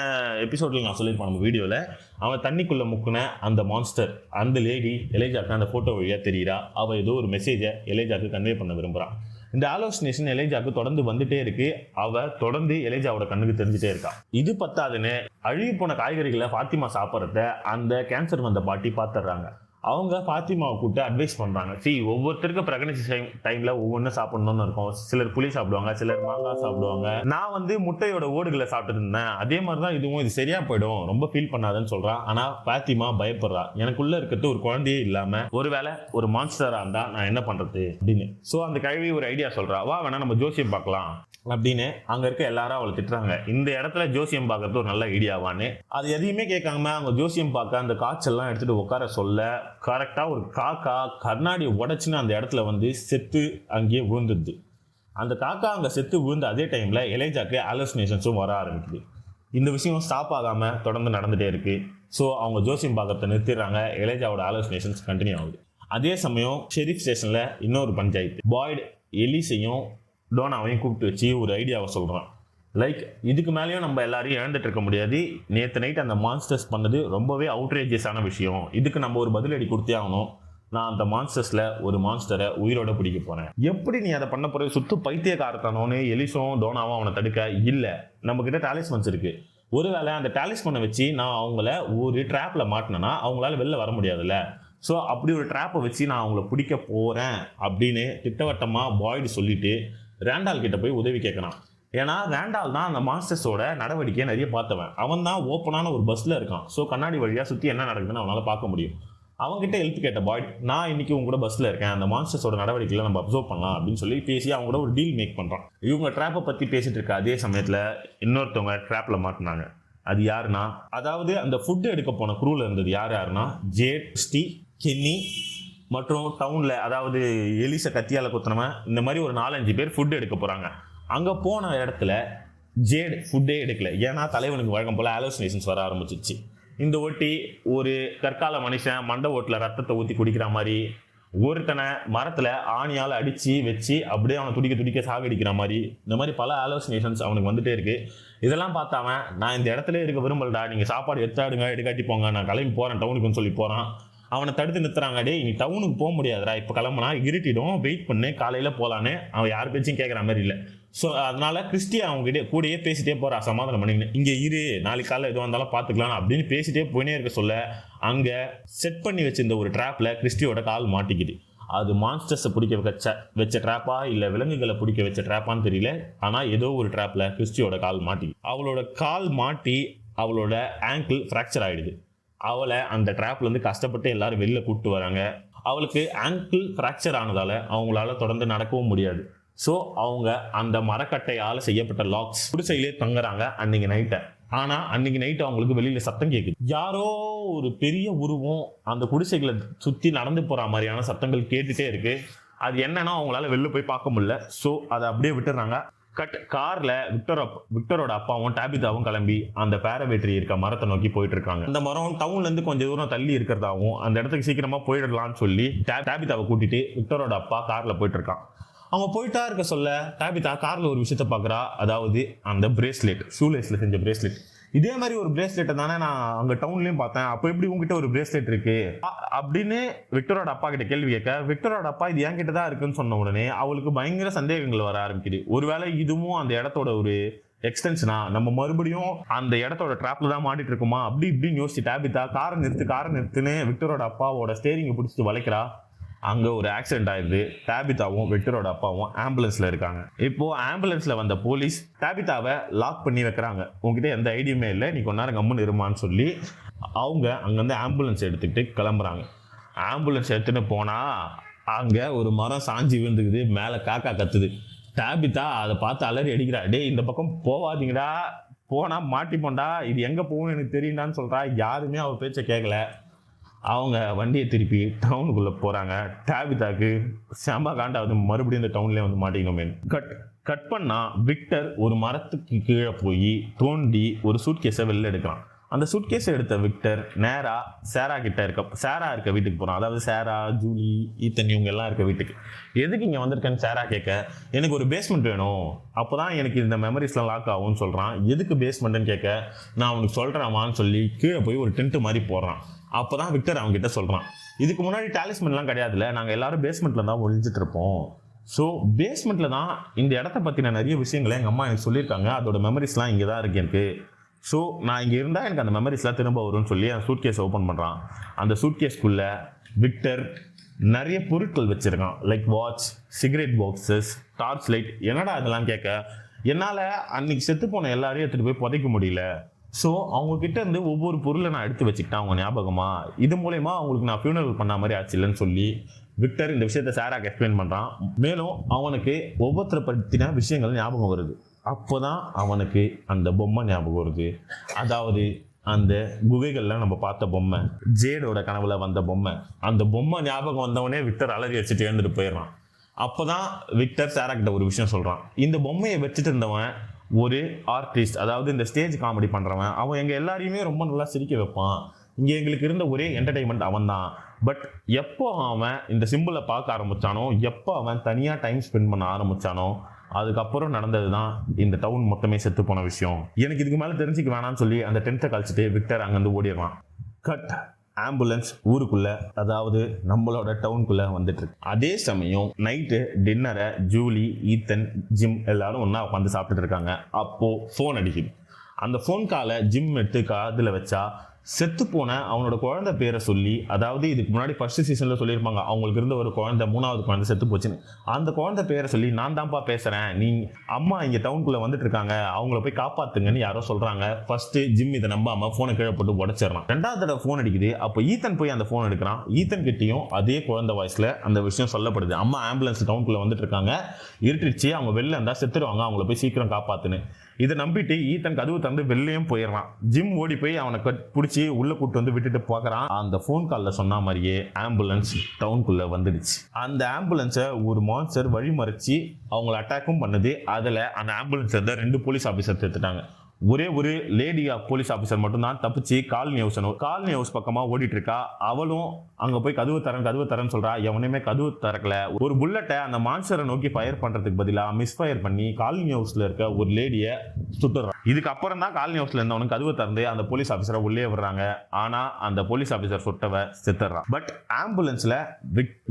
[SPEAKER 1] எபிசோடில் நான் சொல்லியிருப்பேன் நம்ம வீடியோவில், அவன் தண்ணிக்குள்ளே முக்குன அந்த மான்ஸ்டர், அந்த லேடி எலைஜாக்கு அந்த ஃபோட்டோ வழியாக தெரியுறா. அவள் ஏதோ ஒரு மெசேஜை எலைஜாக்கு கன்வே பண்ண விரும்புகிறான். இந்த ஆலோசனேஷன் எலைஜாக்கு தொடர்ந்து வந்துட்டே இருக்கு. அவ தொடர்ந்து எலைஜாவோட கண்ணுக்கு தெரிஞ்சுட்டே இருக்கா. இது பத்தாதுன்னு அழுகி போன காய்கறிகளை ஃபாத்திமா சாப்பிட்றத அந்த கேன்சர் வந்த பாட்டி பார்த்துடுறாங்க. அவங்க ஃபாத்திமாவை கூப்பிட்டு அட்வைஸ் பண்ணுறாங்க. ஒவ்வொருத்தருக்கும் ப்ரெக்னன்சி டைமில் ஒவ்வொன்றும் சாப்பிடணும்னு இருக்கும். சிலர் புளி சாப்பிடுவாங்க, சிலர் மாங்காய் சாப்பிடுவாங்க. நான் முட்டையோட ஓடுகளை சாப்பிட்டு இருந்தேன், அதே மாதிரி தான் இதுவும், இது சரியா போயிடும், ரொம்ப ஃபீல் பண்ணாதுன்னு சொல்கிறான். ஆனால் ஃபாத்திமா பயப்படுறா. எனக்குள்ளே இருக்கிறது ஒரு குழந்தையே இல்லாமல் ஒருவேளை ஒரு மான்ஸ்டராக இருந்தால் நான் என்ன பண்ணுறது அப்படின்னு. ஸோ அந்த கல்வி ஒரு ஐடியா சொல்கிறா, வா வேணா நம்ம ஜோசியம் பார்க்கலாம் அப்படின்னு. அங்கே இருக்க எல்லாரும் அவளை திட்டுறாங்க. இந்த இடத்துல ஜோசியம் பார்க்கறது ஒரு நல்ல ஐடியாவான்னு. அது எதையுமே கேட்காம அவங்க ஜோசியம் பார்க்க அந்த காய்ச்சல்லாம் எடுத்துகிட்டு உட்கார சொல்ல கரெக்டாக ஒரு காக்கா கண்ணாடியை உடைச்சுன்னு அந்த இடத்துல செத்து அங்கேயே விழுந்துடுது. அந்த காக்கா அங்கே செத்து விழுந்த அதே டைமில் எலைஜாக்கு ஆலோசினேஷன்ஸும் வர ஆரம்பிக்குது. இந்த விஷயம் ஸ்டாப் ஆகாமல் தொடர்ந்து நடந்துகிட்டே இருக்குது. ஸோ அவங்க ஜோசியம் பார்க்கறத நிறுத்திடுறாங்க. எலைஜாவோட ஆலோசினேஷன்ஸ் கண்டினியூ ஆகுது. அதே சமயம் ஷெரீஃப் ஸ்டேஷனில் இன்னொரு பஞ்சாயத்து. பாய்டு எலிசையும் டோனாவையும் கூப்பிட்டு வச்சு ஒரு ஐடியாவை சொல்கிறான். லைக் இதுக்கு மேலேயும் நம்ம எல்லாரையும் இழந்துட்டு இருக்க முடியாது. நேற்று நைட் அந்த மான்ஸ்டர்ஸ் பண்ணது ரொம்பவே அவுட்ரேஜியஸான விஷயம். இதுக்கு நம்ம ஒரு பதிலடி கொடுத்தே ஆகணும். நான் அந்த மான்ஸ்டர்ஸில் ஒரு மான்ஸ்டரை உயிரோட பிடிக்க போகிறேன். எப்படி நீ அதை பண்ண போகிற, சுத்து பைத்தியக்காரத்தனோன்னு எலிசும் டோனாவும் அவனை தடுக்க இல்லை. நம்மக்கிட்ட டாலிஸ்மன்ஸ் இருக்குது. ஒருவேளை அந்த டாலிஸ்மனை வச்சு நான் அவங்கள ஒரு ட்ராப்பில் மாட்டினேன்னா அவங்களால வெளில வர முடியாதுல்ல. ஸோ அப்படி ஒரு ட்ராப்பை வச்சு நான் அவங்கள பிடிக்க போகிறேன் அப்படின்னு திட்டவட்டமாக பாய்டு சொல்லிட்டு ரேண்டால் கிட்ட போய் உதவி கேட்குறான். ஏன்னா ரேண்டால் தான் அந்த மாஸ்டர்ஸோட நடவடிக்கையை நிறைய பார்த்தவன். அவன் தான் ஓப்பனான ஒரு பஸ்ஸில் இருக்கான். ஸோ கண்ணாடி வழியாக சுற்றி என்ன நடக்குதுன்னு அவனால் பார்க்க முடியும். அவங்ககிட்ட ஹெல்ப் கேட்ட பாய்டு, நான் இன்னைக்கு உங்க கூட பஸ்ஸில் இருக்கேன், அந்த மான்ஸ்டர்ஸோட நடவடிக்கையில் நம்ம அப்சர்வ் பண்ணலாம் அப்படின்னு சொல்லி பேசி அவங்க கூட ஒரு டீல் மேக் பண்ணுறான். இவங்க ட்ராப்பை பற்றி பேசிட்டு இருக்க அதே சமயத்தில் இன்னொருத்தவங்க ட்ராப்பில் மாட்டினாங்க. அது யாருன்னா, அதாவது அந்த ஃபுட்டு எடுக்க போன குரூவில் இருந்தது யாருன்னா ஜேட், ஸ்டீ, கென்னி, மற்றும் டவுனில், அதாவது எலிசை கத்தியால் குத்துனவன், இந்த மாதிரி ஒரு 4-5 பேர் ஃபுட் எடுக்க போகிறாங்க. அங்கே போன இடத்துல ஜேட் ஃபுட்டே எடுக்கல. ஏன்னா தலைவனுக்கு வழக்கம் போல் ஹாலுசினேஷன்ஸ் வர ஆரம்பிச்சிச்சு. இந்த ஒட்டி ஒரு கற்கால மனுஷன் மண்டை ஓட்டில் ரத்தத்தை ஊற்றி குடிக்கிற மாதிரி, ஒருத்தனை மரத்தில் ஆணியால் அடித்து வச்சு அப்படியே அவனை துடிக்க துடிக்க சாகடிக்கிற மாதிரி, இந்த மாதிரி பல ஹாலுசினேஷன்ஸ் அவனுக்கு வந்துட்டே இருக்குது. இதெல்லாம் பார்த்தாவன், நான் இந்த இடத்துல இருக்க விரும்பலடா, நீங்கள் சாப்பாடு எடுத்தாடுங்க, எடுக்காட்டி போங்க, நான் கிளம்பி போகிறேன் டவுனுக்குன்னு சொல்லி போகிறான். அவனை தடுத்து நிறுத்துறாங்க. டே, நீ டவுனுக்கு போக முடியாதுடா, இப்போ கிளம்புனா இருட்டிடும், வெயிட் பண்ணு, காலையில் போகலான்னு. அவன் யார் பேச்சும் கேட்குற மாதிரி இல்லை. ஸோ அதனால கிறிஸ்டி அவங்ககிட்ட கூடயே பேசிட்டே போகிறா, சமாதானம் பண்ணின்னு. இங்கே இரு, நாளைக்கு காலையில் எதுவாக இருந்தாலும் பார்த்துக்கலாம் அப்படின்னு பேசிட்டே போயினே இருக்க சொல்ல, அங்கே செட் பண்ணி வச்சிருந்த ஒரு ட்ராப்பில் கிறிஸ்டியோட கால் மாட்டிக்குது. அது மான்ஸ்டர்ஸை பிடிக்க வச்ச ட்ராப்பா இல்லை விலங்குகளை பிடிக்க வச்ச ட்ராப்பான்னு தெரியல. ஆனால் ஏதோ ஒரு ட்ராப்பில் கிறிஸ்டியோட கால் மாட்டி, அவளோட கால் மாட்டி அவளோட ஆங்கிள் ஃப்ராக்சர் ஆகிடுது. அவளை அந்த ட்ராப்லேருந்து கஷ்டப்பட்டு எல்லாரும் வெளில கூப்பிட்டு வராங்க. அவளுக்கு ஆங்கிள் ஃப்ராக்சர் ஆனதால் அவங்களால தொடர்ந்து நடக்கவும் முடியாது. ஸோ அவங்க அந்த மரக்கட்டையால் செய்யப்பட்ட லாக்ஸ் குடிசையிலே தங்குறாங்க அன்னைக்கு நைட்டை. ஆனால் அன்னைக்கு நைட்டு அவங்களுக்கு வெளியில் சத்தம் கேட்குது. யாரோ ஒரு பெரிய உருவம் அந்த குடிசைகளை சுற்றி நடந்து போகிற மாதிரியான சத்தங்கள் கேட்டுகிட்டே இருக்குது. அது என்னன்னா அவங்களால வெளில போய் பார்க்க முடியல. ஸோ அதை அப்படியே விட்டுறாங்க. கார்ல விக்டரோட அப்பாவும் டாபிதாவும் கிளம்பி அந்த பேரபேட்டரி இருக்க மரத்தை நோக்கி போயிட்டு இருக்காங்க. அந்த மரம் டவுன்ல இருந்து கொஞ்சம் தூரம் தள்ளி இருக்கிறதாவும் அந்த இடத்துக்கு சீக்கிரமா போயிடலாம்னு சொல்லி டாபிதாவை கூட்டிட்டு விக்டரோட அப்பா கார்ல போயிட்டு இருக்கான். அவங்க போயிட்டா இருக்க சொல்ல டாபிதா கார்ல ஒரு விஷயத்த பாக்குறா. அதாவது அந்த பிரேஸ்லெட், ஷூலேஸ்ல செஞ்ச பிரேஸ்லெட். இதே மாதிரி ஒரு பிரேஸ்லெட்டை தானே நான் அங்கே டவுன்லேயும் பார்த்தேன், அப்போ எப்படி உங்ககிட்ட ஒரு பிரேஸ்லெட் இருக்கு அப்படின்னு விக்டரோட அப்பா கிட்ட கேள்வி கேட்க, விக்டரோட அப்பா இது என் கிட்ட தான் இருக்குன்னு சொன்ன உடனே அவளுக்கு பயங்கர சந்தேகங்கள் வர ஆரம்பிக்குது. ஒருவேளை இதுவும் அந்த இடத்தோட ஒரு எக்ஸ்டென்ஷனா, நம்ம மறுபடியும் அந்த இடத்தோட ட்ராப்ல தான் மாட்டிட்டு இருக்குமா அப்படி இப்படின்னு யோசிச்சு டாபிதா காரை நிறுத்துன்னு விக்டரோட அப்பாவோட ஸ்டேரிங்கை பிடிச்சிட்டு வளைக்கிறா. அங்கே ஒரு ஆக்சிடென்ட் ஆயிடுது. டாபிதாவும் விக்டரோட அப்பாவும் ஆம்புலன்ஸில் இருக்காங்க. இப்போ ஆம்புலன்ஸில் வந்த போலீஸ் டாபிதாவை லாக் பண்ணி வைக்கிறாங்க. உங்ககிட்ட எந்த ஐடியுமே இல்லை, நீ கொஞ்ச நேரம் கம்முன்னு இருமான்னு சொல்லி அவங்க அங்கேருந்து ஆம்புலன்ஸ் எடுத்துக்கிட்டு கிளம்புறாங்க. ஆம்புலன்ஸ் எடுத்துகிட்டு போனால் அங்கே ஒரு மரம் சாஞ்சி விழுந்துக்குது, மேலே காக்கா கத்துது. டாபிதா அதை பார்த்து அலறி அடிக்கிறா. டே, இந்த பக்கம் போவாதீங்கடா, போனால் மாட்டிப்போண்டா, இது எங்கே போகணும்னு எனக்கு தெரியுண்டான்னு சொல்கிறா. யாருமே அவள் பேச்சை கேட்கல. அவங்க வண்டியை திருப்பி டவுனுக்குள்ளே போகிறாங்க. டாபிதாக்கு செம காண்டாவது, மறுபடியும் இந்த டவுன்லேயே வந்து மாட்டிக்கணுமே. கட் பண்ணால் விக்டர் ஒரு மரத்துக்கு கீழே போய் தோண்டி ஒரு சூட்கேஸை வெளில எடுக்கிறான். அந்த சூட்கேஸை எடுத்த விக்டர் நேராக சேரா இருக்க வீட்டுக்கு போகிறான். அதாவது சேரா, ஜூலி, ஈத்தன் இவங்க எல்லாம் இருக்க வீட்டுக்கு. எதுக்கு இங்கே வந்திருக்கேன்னு சேரா கேட்க, எனக்கு ஒரு பேஸ்மெண்ட் வேணும், அப்போ தான் எனக்கு இந்த மெமரிஸ்லாம் லாக் ஆகும்னு சொல்கிறான். எதுக்கு பேஸ்மெண்ட்டுன்னு கேட்க, நான் அவனுக்கு சொல்கிறேம்மான்னு சொல்லி கீழே போய் ஒரு டென்ட்டு மாதிரி போடுறான். அப்போ தான் விக்டர் அவங்க கிட்ட சொல்கிறான், இதுக்கு முன்னாடி டாலிஸ்மெண்ட்லாம் கிடையாதுல்ல, நாங்கள் எல்லாரும் பேஸ்மெண்ட்டில் தான் ஒழிஞ்சிட்டு இருப்போம். ஸோ பேஸ்மெண்ட்டில் தான் இந்த இடத்த பற்றின நிறைய விஷயங்களை எங்கள் அம்மா எனக்கு சொல்லியிருக்காங்க, அதோட மெமரிஸ்லாம் இங்கே தான் இருக்கு எனக்கு. ஸோ நான் இங்கே இருந்தால் எனக்கு அந்த மெமரிஸ்லாம் திரும்ப வரும்னு சொல்லி அந்த சூட்கேஸை ஓப்பன் பண்ணுறான். அந்த சூட்கேஸ்க்குள்ளே விக்டர் நிறைய பொருட்கள் வச்சுருக்கான். Like watch, cigarette boxes, torch light. என்னடா அதெல்லாம் கேட்க, என்னால் அன்னைக்கு செத்து போன எல்லாரையும் எடுத்துகிட்டு போய் புதைக்க முடியல. ஸோ அவங்கக்கிட்ட இருந்து ஒவ்வொரு பொருளை நான் எடுத்து வச்சுக்கிட்டேன் அவங்க ஞாபகமா, இது மூலயமா அவங்களுக்கு நான் ஃபியூனரல் பண்ண மாதிரி ஆச்சு இல்லைன்னு சொல்லி விக்டர் இந்த விஷயத்த சாராக்கு எக்ஸ்பிளைன் பண்ணுறான். மேலும் அவனுக்கு ஒவ்வொருத்தரை பற்றின விஷயங்கள் ஞாபகம் வருது. அப்போ தான் அவனுக்கு அந்த பொம்மை ஞாபகம் வருது. அதாவது அந்த குகைகளில் நம்ம பார்த்த பொம்மை, ஜேடோட கனவுல வந்த பொம்மை. அந்த பொம்மை ஞாபகம் வந்தவனே விக்டர் அலறி வச்சுட்டு எழுந்துட்டு போயிடுறான். அப்போ தான் விக்டர் சாரா கிட்ட ஒரு விஷயம் சொல்கிறான். இந்த பொம்மையை வச்சுட்டு இருந்தவன் ஒரு ஆர்டிஸ்ட், அதாவது இந்த ஸ்டேஜ் காமெடி பண்ணுறவன். அவன் எங்கள் எல்லாரையுமே ரொம்ப நல்லா சிரிக்க வைப்பான். இங்கே எங்களுக்கு இருந்த ஒரே என்டர்டைன்மெண்ட் அவன் தான். பட் எப்போ அவன் இந்த சிம்பிளை பார்க்க ஆரம்பித்தானோ, எப்போ அவன் தனியாக டைம் ஸ்பெண்ட் பண்ண ஆரம்பித்தானோ, அதுக்கப்புறம் நடந்தது தான் இந்த டவுன் மொத்தமே செத்து போன விஷயம். எனக்கு இதுக்கு மேலே தெரிஞ்சுக்க வேணாம்னு சொல்லி அந்த டென்த்தை கழிச்சிட்டு விக்டர் அங்கேருந்து ஓடிடுவான். கட் ஆம்புலன்ஸ் ஊருக்குள்ள, அதாவது நம்மளோட டவுனுக்குள்ள வந்துட்டு இருக்கு. அதே சமயம் நைட்டு டின்னரை ஜூலி, ஈத்தன், ஜிம் எல்லாரும் ஒன்றா உட்காந்து சாப்பிட்டுட்டு இருக்காங்க. அப்போ ஃபோன் அடிக்குது. அந்த ஃபோன் காலை ஜிம் எடுத்து காதில் வச்சா செத்து போன அவனோட குழந்தை பேரை சொல்லி, அதாவது இதுக்கு முன்னாடி ஃபர்ஸ்ட் சீசனில் சொல்லியிருப்பாங்க அவங்களுக்கு இருந்த ஒரு குழந்தை, 3வது குழந்தை செத்து போச்சுன்னு. அந்த குழந்தை பேரை சொல்லி, நான் தான்ப்பா பேசுகிறேன், நீ அம்மா இங்கே டவுனுக்குள்ளே வந்துட்டு இருக்காங்க, அவங்கள போய் காப்பாற்றுங்கன்னு யாரோ சொல்கிறாங்க. ஃபர்ஸ்ட்டு ஜிம் இதை நம்பாமல் ஃபோனை கீழே போட்டு உடச்சிடறான். 2வது தடவை ஃபோன் அடிக்குது. அப்போ ஈத்தன் போய் அந்த ஃபோன் எடுக்கிறான். ஈத்தன் கிட்டேயும் அதே குழந்தை வாய்ஸில் அந்த விஷயம் சொல்லப்படுது. அம்மா ஆம்புலன்ஸ் டவுனுக்குள்ளே வந்துட்டு இருக்காங்க, இருட்டுச்சு, அவங்க வெளில இருந்தால் செத்துருவாங்க, அவங்கள போய் சீக்கிரம் காப்பாற்றுன்னு. இதை நம்பிட்டு ஈத்தன் கதவு தந்து வெளிலையும் போயிடறான். ஜிம் ஓடி போய் அவனை பிடிச்சி உள்ள கூட்டு வந்து விட்டுட்டு போகிறான். அந்த போன் கால்ல சொன்ன மாதிரியே ஆம்புலன்ஸ் டவுனுக்குள்ள வந்துடுச்சு. அந்த ஆம்புலன்ஸை ஒரு மான்ஸ்டர் வழிமறைச்சு அவங்களை அட்டாக்கும் பண்ணுது. அதுல அந்த ஆம்புலன்ஸ்ல இருந்த 2 போலீஸ் ஆபீசர் எடுத்துட்டாங்க. ஒரே ஒரு லேடி போலீஸ் ஆபீசர் மட்டும் தான் தப்பிச்சு காலனி ஹவுஸ் பக்கமா ஓடிட்டு இருக்கா. அவளும் அங்க போய் கதவு தரேன்னு சொல்றா. எவனையுமே கதவு திறக்கல. ஒரு புல்லட்டை அந்த மான்ஸ்டரை நோக்கி ஃபயர் பண்றதுக்கு பதிலா மிஸ் ஃபயர் பண்ணி காலனி ஹவுஸ்ல இருக்க ஒரு லேடிய சுட்டுறான். இதுக்கு அப்புறம் தான் காலனி ஹவுஸ்ல இருந்தவனுக்கு கதவு திறந்து அந்த போலீஸ் ஆபீசரை உள்ளே விடுறாங்க. ஆனா அந்த போலீஸ் ஆபீசர் சுட்டவ செத்துறான். பட் ஆம்புலன்ஸ்ல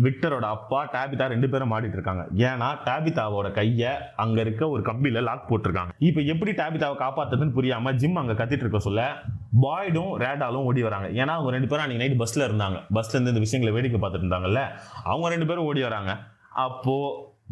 [SPEAKER 1] விக்டரோட அப்பா டாபிதா 2 பேரும் மாட்டிட்டு இருக்காங்க. ஏன்னா டாபிதாவோட கைய அங்க இருக்க ஒரு கம்பியில லாக் போட்டிருக்காங்க. இப்ப எப்படி டாபிதாவை காப்பாத்துறதுன்னு புரியாம ஜிம் அங்க கத்திட்டு இருக்க சொல்ல பாய்டும் ரேடாலும் ஓடி வராங்க. ஏன்னா அவங்க 2 பேரும் அன்னைக்கு நைட் பஸ்ல இருந்தாங்க. பஸ்ல இருந்து இந்த விஷயங்களை வேடிக்கை பார்த்துட்டு இருந்தாங்கல்ல, அவங்க 2 பேரும் ஓடி வராங்க. அப்போ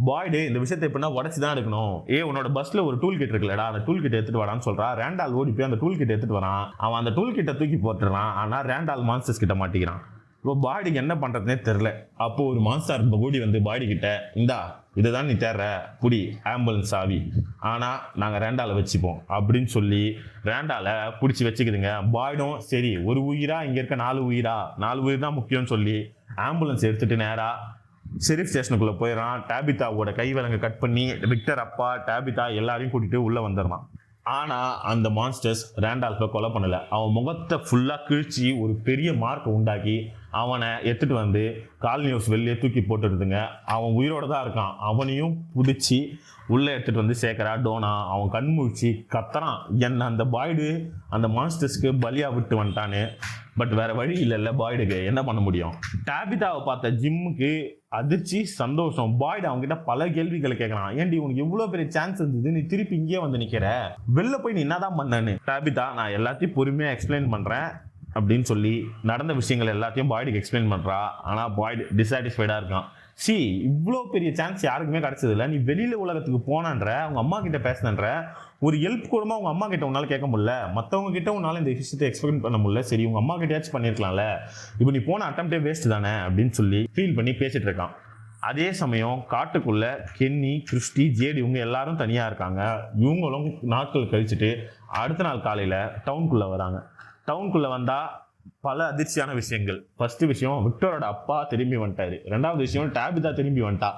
[SPEAKER 1] பாய்டு இந்த விஷயத்தை எப்படின்னா உடச்சுதான் எடுக்கணும். உன்னோட பஸ்ல ஒரு டூல் கிட் இருக்குல்லடா, அந்த டூல் கிட்ட எடுத்துட்டு வரான்னு சொல்றா. ரேண்டால் ஓடி போய் அந்த டூல் கிட்ட எடுத்துட்டு வரான். அவன் அந்த டூல் கிட்ட தூக்கி போட்டுறான். ஆனா ரேண்டால் மான்ஸ்டர்ஸ் கிட்ட மாட்டிக்கிறான். இப்போ பாடிக்கு என்ன பண்றதுனே தெரியல. அப்போ ஒரு மான்ஸ்டர் ஓடி வந்து பாடி கிட்ட, இந்தா இதுதான் நீ தேர்ற புடி ஆம்புலன்ஸ் ஆவி, ஆனா நாங்க ரேண்டால வச்சுப்போம் அப்படின்னு சொல்லி ரேண்டால பிடிச்சி வச்சுக்குதுங்க. பாய்டும் சரி ஒரு உயிரா இங்க இருக்க 4 உயிர் தான் முக்கியம்னு சொல்லி ஆம்புலன்ஸ் எடுத்துட்டு நேரா ஷெரீஃப் ஸ்டேஷனுக்குள்ள போயிடறான். டாபிதாவோட கை விலங்க கட் பண்ணி விக்டர் அப்பா டாபிதா எல்லாரையும் கூட்டிட்டு உள்ள வந்துடுறான். ஆனா அந்த மான்ஸ்டர்ஸ் ரேண்டால்ஃபை கொலை பண்ணல. அவன் முகத்தை ஃபுல்லா கிழிச்சி ஒரு பெரிய மார்க்கை உண்டாக்கி அவனை எடுத்துட்டு வந்து காலனி ஹவுஸ் வெளியே தூக்கி போட்டுடுதுங்க. அவன் உயிரோட தான் இருக்கான். அவனையும் புடிச்சு உள்ள எடுத்துட்டு வந்து சேர்க்கிறா டோனா. அவன் கண்முழிச்சு கத்துறான், என்ன அந்த பாய்டு அந்த மான்ஸ்டர்ஸ்க்கு பலியா விட்டு வந்துட்டான்னு. பட் வேற வழி இல்லைல்ல பாய்டுக்கு, என்ன பண்ண முடியும்? டாபிதாவை பார்த்த ஜிம்முக்கு அதிர்ச்சி சந்தோஷம். பாய்டு அவங்க கிட்ட பல கேள்விகளை கேட்கறான். ஏன்டி உனக்கு இவ்வளவு பெரிய சான்ஸ் இருந்தது, நீ திருப்பி இங்கே வந்து நிக்கிற, வெளில போய் நீ என்னதான் பண்ணன்னு. டாபிதா நான் எல்லாத்தையும் பொறுமையா எக்ஸ்பிளைன் பண்றேன் அப்படின்னு சொல்லி நடந்த விஷயங்கள் எல்லாத்தையும் பாய்டுக்கு எக்ஸ்பிளைன் பண்றா. ஆனா பாய்டு டிசாட்டிஸ்ஃபைடா இருக்கான். இவ்வளோ பெரிய சான்ஸ் யாருக்குமே கிடைச்சது இல்லை. நீ வெளியில உலகத்துக்கு போனன்ற, அவங்க அம்மா கிட்ட பேசினன்ற, ஒரு ஹெல்ப் கூடமா உங்க அம்மா கிட்ட உன்னால கேட்க முடியல, மற்றவங்க கிட்ட உன்னால இந்த விஷயத்தை எக்ஸ்பிளைன் பண்ண முடியல. சரி உங்க அம்மா கிட்டயாச்சும் பண்ணிருக்கலாம்ல, இப்போ நீ போன அட்டம்ப்டே வேஸ்ட் தானே அப்படின்னு சொல்லி ஃபீல் பண்ணி பேசிட்டு இருக்கான். அதே சமயம் காட்டுக்குள்ள கென்னி, கிறிஸ்டி, ஜேடி இவங்க எல்லாரும் தனியா இருக்காங்க. இவங்களும் நாட்கள் கழிச்சுட்டு அடுத்த நாள் காலையில டவுனுக்குள்ள வராங்க. டவுனுக்குள்ள வந்தா பல அதிர்ச்சியான விஷயங்கள். ஃபர்ஸ்ட் விஷயம், விக்டரோட அப்பா திரும்பி வந்துட்டாரு. 2வது விஷயம், டாபிதா திரும்பி வந்துட்டா.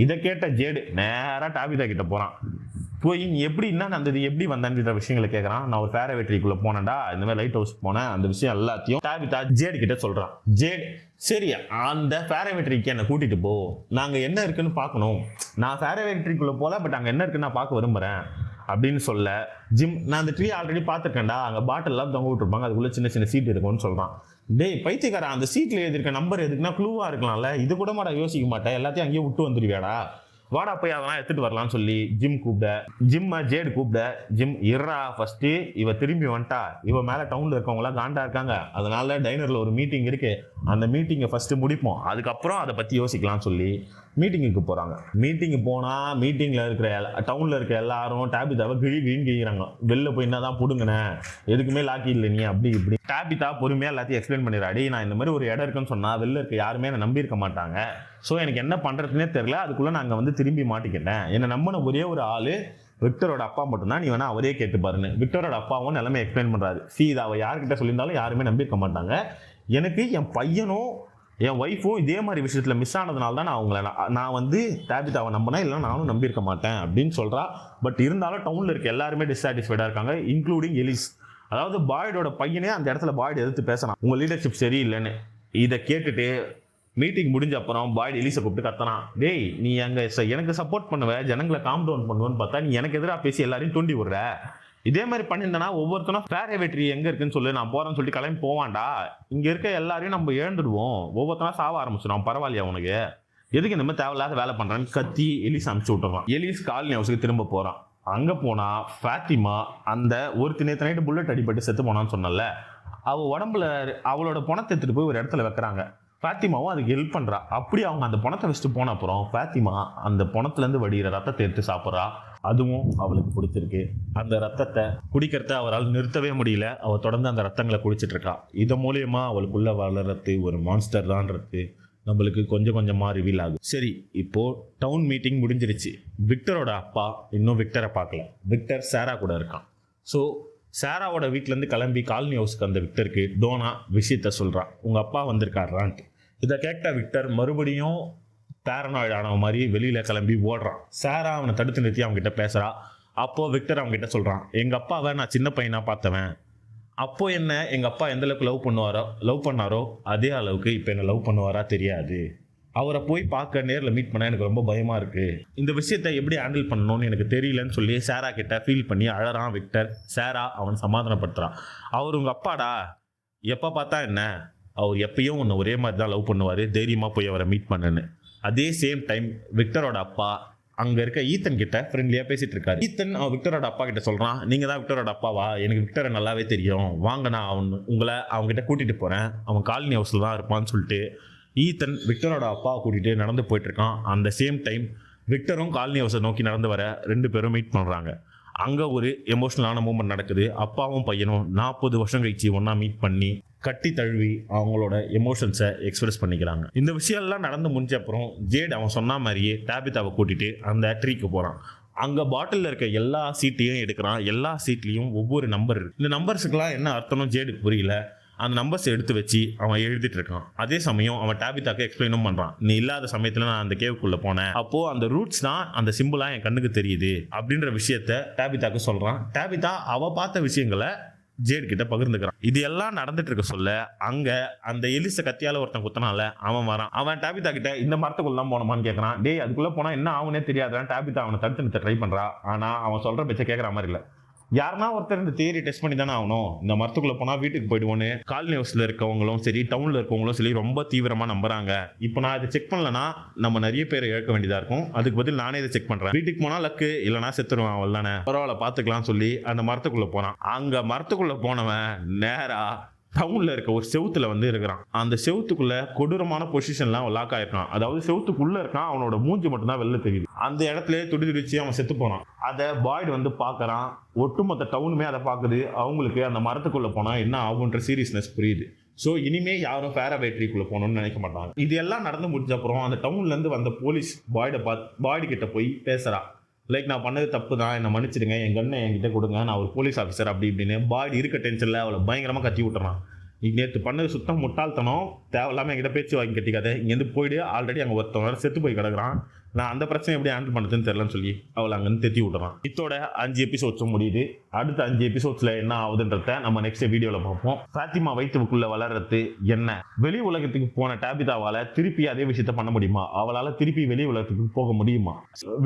[SPEAKER 1] இதை கேட்ட ஜேடு நேரா டாபிதா கிட்ட போறான். போய் நீ எப்படி என்ன நடந்தது, எப்படி வந்தான்ற விஷயங்களை கேட்கறான். நான் ஒரு ஃபேரவேட்ரிக்குள்ள போனேன்டா, இந்த மாதிரி லைட் ஹவுஸ் போனேன், அந்த விஷயம் எல்லாத்தையும் டாபிதா ஜேடு கிட்ட சொல்றான். ஜேடு சரி அந்த ஃபேரவேட்ரிக்கு என்னை கூட்டிட்டு போ, நாங்க என்ன இருக்குன்னு பார்க்கணும். நான் ஃபேரவேட்ரிக்குள்ள போல, பட் அங்க என்ன இருக்குன்னு நான் பார்க்க விரும்புறேன் அப்படின்னு சொல்ல ஜிம், நான் அந்த ட்ரீ ஆல்ரெடி பார்த்துருக்கேன்டா, அங்கே பாட்டில் எல்லாம் தொங்க விட்டுருப்பாங்க, அதுக்குள்ள சின்ன சின்ன சீட் இருக்கும்னு சொல்றான். டேய் பைத்தியக்காரன், அந்த சீட்ல எழுதிருக்க நம்பர் எதுக்குன்னா க்ளூவா இருக்கலாம்ல, இது கூட மாடா யோசிக்க மாட்டேன், எல்லாத்தையும் அங்கேயே விட்டு வந்துருவியாடா, வாடா போய் அதெல்லாம் எடுத்துட்டு வரலாம்னு சொல்லி ஜிம்மை ஜேடு கூப்பிட, ஜிம் இறா ஃபர்ஸ்ட் இவ திரும்பி வந்துட்டா, இவ மேல டவுன்ல இருக்கவங்களாம் காண்டா இருக்காங்க, அதனால டைனர்ல ஒரு மீட்டிங் இருக்கு, அந்த மீட்டிங்கை ஃபர்ஸ்ட் முடிப்போம், அதுக்கப்புறம் அதை பத்தி யோசிக்கலாம்னு சொல்லி மீட்டிங்குக்கு போறாங்க. மீட்டிங்கு போனா மீட்டிங்ல இருக்கிற டவுன்ல இருக்க எல்லாரும் டாபிதாவை கிழின்னு கிழிக்கிறாங்க. வெளில போய் என்னதான் புடுங்கண்ணே, எதுக்குமே லாக்கி இல்லை நீ அப்படி இப்படி. டாபிதா பொறுமையா எல்லாத்தையும் எக்ஸ்பிளைன் பண்ணிடுறாடி. நான் இந்த மாதிரி ஒரு இடம் இருக்குன்னு சொன்னா வெளில இருக்க யாருமே என்ன நம்பி இருக்க மாட்டாங்க. ஸோ எனக்கு என்ன பண்றதுன்னே தெரியல, அதுக்குள்ள நாங்க வந்து திரும்பி மாட்டிக்கிட்டேன். என்னை நம்பின ஒரே ஒரு ஆளு விக்டரோட அப்பா மட்டும்தான், நீ வேணா அவரே கேட்டு பாருன்னு விக்டரோட அப்பாவும் நிலைமை எக்ஸ்பிளைன் பண்றாரு. இதை அவ யார்கிட்ட சொல்லியிருந்தாலும் யாருமே நம்பியிருக்க மாட்டாங்க. எனக்கு என் பையனும் என் ஒய்ஃபும் இதே மாதிரி விஷயத்துல மிஸ் ஆனதுனால தான் நான் வந்து டாபிதாவை நம்பினேன், இல்லைன்னா நானும் நம்பியிருக்க மாட்டேன் அப்படின்னு சொல்றா. பட் இருந்தாலும் டவுன்ல இருக்க எல்லாருமே டிஸாட்டிஸ்ஃபைடா இருக்காங்க, இன்க்ளூடிங் எலிஸ். அதாவது பாய்டோட பையனே அந்த இடத்துல பாய்டு எதிர்த்து பேசுறான், உங்க லீடர்ஷிப் சரியில்லைன்னு. இதை கேட்டுட்டு மீட்டிங் முடிஞ்ச அப்புறம் பாய்டு எலிஸை கூப்பிட்டு கத்தனான், டேய் நீ அங்க எனக்கு சப்போர்ட் பண்ணுவ, ஜனங்களை காம் டவுன் பண்ணுவேன்னு பார்த்தா நீ எனக்கு எதிராக பேசி எல்லாரையும் தூண்டி விடுற. இதே மாதிரி பண்ணியிருந்தனா ஒவ்வொருத்தரும் ஃபேரவேட்ரி எங்க இருக்குன்னு சொல்லி நான் போறேன்னு சொல்லிட்டு கிளம்பி போவான்டா, இங்க இருக்க எல்லாரையும் நம்ம இழந்துடுவோம், ஒவ்வொருத்தனா சாவ ஆரம்பிச்சிடும், பரவாயில்லையா உனக்கு, எதுக்கு இந்த மாதிரி தேவையில்லாத வேலை பண்றான்னு கத்தி எலிஸ் அனுப்பிச்சு விட்டுறான். எலிஸ் காலனி ஹவுஸுக்கு திரும்ப போறான். அங்க போனா ஃபாத்திமா அந்த ஒரு நேற்று நைட்டு புல்லட் அடிபட்டு செத்து போனான்னு சொன்னல, அவ உடம்புல அவளோட பணத்தை எடுத்துட்டு போய் ஒரு இடத்துல வைக்கிறாங்க. ஃபாத்திமாவும் அதுக்கு ஹெல்ப் பண்றா. அப்படி அவங்க அந்த பணத்தை வச்சுட்டு போன அப்புறம் ஃபாத்திமா அந்த பணத்துல இருந்து வடிகிற ரத்தத்தை எடுத்து சாப்பிட்றா. அதுவும் அவளுக்கு பிடிச்சிருக்கு. அந்த ரத்தத்தை குடிக்கிறத அவரால் நிறுத்தவே முடியல, அவள் தொடர்ந்து அந்த ரத்தங்களை குடிச்சிட்டு இருக்கா. இதன் மூலியமா அவளுக்குள்ள வளர்றது ஒரு மான்ஸ்டர் தான்றது நம்மளுக்கு கொஞ்சம் கொஞ்சமாக ரிவீல் ஆகுது. சரி, இப்போது டவுன் மீட்டிங் முடிஞ்சிருச்சு. விக்டரோட அப்பா இன்னும் விக்டரை பார்க்கல. விக்டர் சாரா கூட இருக்கான். ஸோ சாராவோட வீட்டிலேருந்து கிளம்பி காலனி ஹவுஸ்க்கு அந்த விக்டருக்கு டோனா விஷயத்த சொல்கிறான், உங்கள் அப்பா வந்திருக்காரான்ட்டு. இதை கேட்ட விக்டர் மறுபடியும் பேரனாய்டு ஆன மாதிரி வெளியில் கிளம்பி ஓடுறான். சாரா அவனை தடுத்து நிறுத்தி அவங்ககிட்ட பேசுகிறா. அப்போது விக்டர் அவங்ககிட்ட சொல்கிறான், எங்கள் அப்பாவை நான் சின்ன பையனாக பார்த்தவன். அப்போது என்ன எங்கள் அப்பா எந்த அளவுக்கு லவ் பண்ணாரோ அதே அளவுக்கு இப்போ என்ன லவ் பண்ணுவாரா தெரியாது. அவரை போய் பார்க்க நேரில் மீட் பண்ண எனக்கு ரொம்ப பயமாக இருக்குது. இந்த விஷயத்தை எப்படி ஹேண்டில் பண்ணணும்னு எனக்கு தெரியலன்னு சொல்லி சாரா கிட்ட ஃபீல் பண்ணி அழறான் விக்டர். சாரா அவன் சமாதானப்படுத்துகிறான். அவர் உங்கள் அப்பாடா, எப்போ பார்த்தா என்ன, அவர் எப்பயும் ஒன்று ஒரே மாதிரி தான் லவ் பண்ணுவார், தைரியமாக போய் அவரை மீட் பண்ணுன்னு. அதே சேம் டைம் விக்டரோட அப்பா அங்கே இருக்க ஈத்தன் கிட்ட ஃப்ரெண்ட்லியாக பேசிகிட்டு இருக்காரு. ஈத்தன் விக்டரோட அப்பா கிட்ட சொல்கிறான், நீங்கள் தான் விக்டரோட அப்பாவா, எனக்கு விக்டரை நல்லாவே தெரியும், வாங்க நான் உங்களை அவங்ககிட்ட கூட்டிகிட்டு போகிறேன், அவன் காலனி ஹவுஸில் தான் இருப்பான்னு சொல்லிட்டு ஈத்தன் விக்டரோட அப்பாவை கூட்டிகிட்டு நடந்து போயிட்டுருக்கான். அந்த சேம் டைம் விக்டரும் காலனி ஹவுஸை நோக்கி நடந்து வர 2 பேரும் மீட் பண்ணுறாங்க. அங்கே ஒரு எமோஷ்னலான மூமெண்ட் நடக்குது. அப்பாவும் பையனும் 40 வருஷம் கழிச்சு ஒன்றா மீட் பண்ணி கட்டி தழுவி அவங்களோட எமோஷன்ஸை எக்ஸ்பிரஸ் பண்ணிக்கிறாங்க. இந்த விஷயம்லாம் நடந்து முடிஞ்ச அப்புறம் ஜேட் அவன் சொன்ன மாதிரியே டேபிதாவை கூட்டிகிட்டு அந்த ட்ரீக்கு போகிறான். அங்கே பாட்டிலில் இருக்க எல்லா சீட்டையும் எடுக்கிறான். எல்லா சீட்லேயும் ஒவ்வொரு நம்பர் இருக்குது. இந்த நம்பர்ஸுக்கெல்லாம் என்ன அர்த்தம்னு ஜேடுக்கு புரியல. அந்த நம்பர்ஸ் எடுத்து வச்சு அவன் எழுதிட்டு இருக்கான். அதே சமயம் அவன் டேபிதாக்கு எக்ஸ்பிளைனும் பண்ணுறான், நீ இல்லாத சமயத்தில் நான் அந்த கேவுக்குள்ளே போனேன், அப்போது அந்த ரூட்ஸ் தான் அந்த சிம்பிளாக என் கண்ணுக்கு தெரியுது அப்படின்ற விஷயத்த டேபிதாக்கு சொல்கிறான். டேபிதா அவள் பார்த்த விஷயங்களை ஜேட் கிட்ட பகிர்ந்துக்கிறான். இது எல்லாம் நடந்துட்டு இருக்க சொல்ல அங்க அந்த எலிச கத்தியால ஒருத்தன் குத்தனால அவன் வரான். அவன் டேபிதா கிட்ட இந்த மரத்துக்குள்ள தான் போனோமான்னு கேட்கறான். டேய், அதுக்குள்ள போனா என்ன ஆகுனே தெரியாதான். டேபிதா அவனை தடுத்து நிறுத்த ட்ரை பண்றா. ஆனா அவன் சொல்ற பேச்ச கேட்கற மாதிரி இல்ல. யாருன்னா ஒருத்தர் இந்த தியரி டெஸ்ட் பண்ணி தானே ஆகணும். இந்த மரத்துக்குள்ள போனா வீட்டுக்கு போயிடுவோன்னு காலனி ஹவுஸ்ல இருக்கவங்களும் சரி, டவுன்ல இருக்கவங்களும் சரி ரொம்ப தீவிரமா நம்புறாங்க. இப்போ நான் இதை செக் பண்ணலன்னா நம்ம நிறைய பேரை இழக்க வேண்டியதா இருக்கும். அதுக்கு பதில் நானே இதை செக் பண்றேன். வீட்டுக்கு போனா லக்கு, இல்லைனா செத்துருவான், அவள் தானே, பரவாயில்ல பாத்துக்கலாம் சொல்லி அந்த மரத்துக்குள்ள போனான். அங்க மரத்துக்குள்ள போனவன் நேரா டவுன்ல இருக்க ஒரு செவுத்துல வந்து இருக்கிறான். அந்த செவுத்துக்குள்ள கொடூரமான பொசிஷன்லாம் லாக் ஆயிருக்கான். அதாவது செவுத்துக்குள்ள இருக்கான், அவனோட மூஞ்சி மட்டும் தான் வெளில தெரியுது. அந்த இடத்துல துடிதுடிச்சு அவன் செத்து போனான். அதை பாய்டு வந்து பாக்குறான். ஒட்டுமொத்த டவுனுமே அதை பாக்குது. அவங்களுக்கு அந்த மரத்துக்குள்ள போனா என்ன ஆகுன்ற சீரியஸ்னஸ் புரியுது. ஸோ இனிமே யாரும் பேராபேட்டரிக்குள்ள போகணும்னு நினைக்க மாட்டாங்க. இது எல்லாம் நடந்து முடிஞ்ச அப்புறம் அந்த டவுன்ல இருந்து வந்த போலீஸ் பாய்டு கிட்ட போய் பேசுறா. லைக், நான் பண்ணது தப்பு தான், என்னை மன்னிச்சிடுங்க, என் கண்ணை என்கிட்ட கொடுங்க, நான் ஒரு போலீஸ் ஆஃபீஸர் அப்படி இப்படின்னு. பாடி இருக்க டென்ஷனில் அவளை பயங்கரமாக கத்தி விட்டுறான். நேற்று பண்ணது சுத்தம் முட்டாள்தனம், தேவையில்லாமல் என்கிட்ட பேச்சு வாங்கி கட்டிக்காத, இங்கேருந்து போயிடு, ஆல்ரெடி அங்கே ஒருத்தவங்க செத்து போய் கிடக்குறான், நான் அந்த பிரச்சனை எப்படி ஹேண்டில் பண்ணுறதுன்னு தெரியலன்னு சொல்லி அவளை அங்கேருந்து தெத்தி விட்டுறான். இதோட 5 எபிசோட்ஸும் முடியுது. அடுத்த 5 எபிசோட்ஸில் என்ன ஆகுதுன்றத நம்ம நெக்ஸ்ட் வீடியோவில் பார்ப்போம். ஃபாத்திமா வயிற்றுக்குள்ளே வளர்றது என்ன, வெளி உலகத்துக்கு போன டேபிதாவால் திருப்பி அதே விஷயத்த பண்ண முடியுமா, அவளால் திருப்பி வெளி உலகத்துக்கு போக முடியுமா,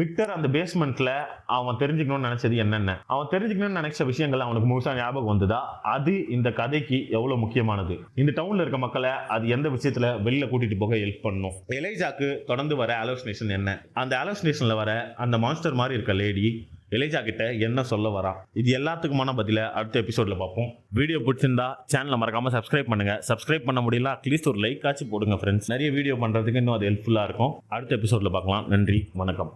[SPEAKER 1] விக்டர் அந்த பேஸ்மெண்ட்டில் அவன் தெரிஞ்சுக்கணும்னு நினச்சது என்னென்ன, அவன் தெரிஞ்சுக்கணும்னு நினைச்ச விஷயங்கள் அவனுக்கு முழுசாக ஞாபகம் வந்ததா, அது இந்த கதைக்கு எவ்வளோ முக்கியமானது, இந்த டவுனில் இருக்க மக்களை அது எந்த விஷயத்தில் வெளியில் கூட்டிகிட்டு போக ஹெல்ப் பண்ணும், எலைஜாக்கு தொடர்ந்து வர அலோசினேஷன் என்ன, அந்த அலோசினேஷன்ல வர அந்த மான்ஸ்டர் மாதிரி இருக்க லேடி எலிஜா கிட்ட என்ன சொல்ல வரா, இது எல்லாத்துக்குமான பதில அடுத்த எபிசோட்ல பார்ப்போம். வீடியோ பிடிச்சிருந்தா சேனலை மறக்காம சப்ஸ்கிரைப் பண்ணுங்க. சப்ஸ்கிரைப் பண்ண முடியல அட்லீஸ்ட் ஒரு லைக் ஆச்சு போடுங்க ஃப்ரெண்ட்ஸ். நிறைய வீடியோ பண்றதுக்கு இன்னும் அது ஹெல்ப்ஃபுல்லா இருக்கும். அடுத்த எபிசோட்ல பார்க்கலாம். நன்றி, வணக்கம்.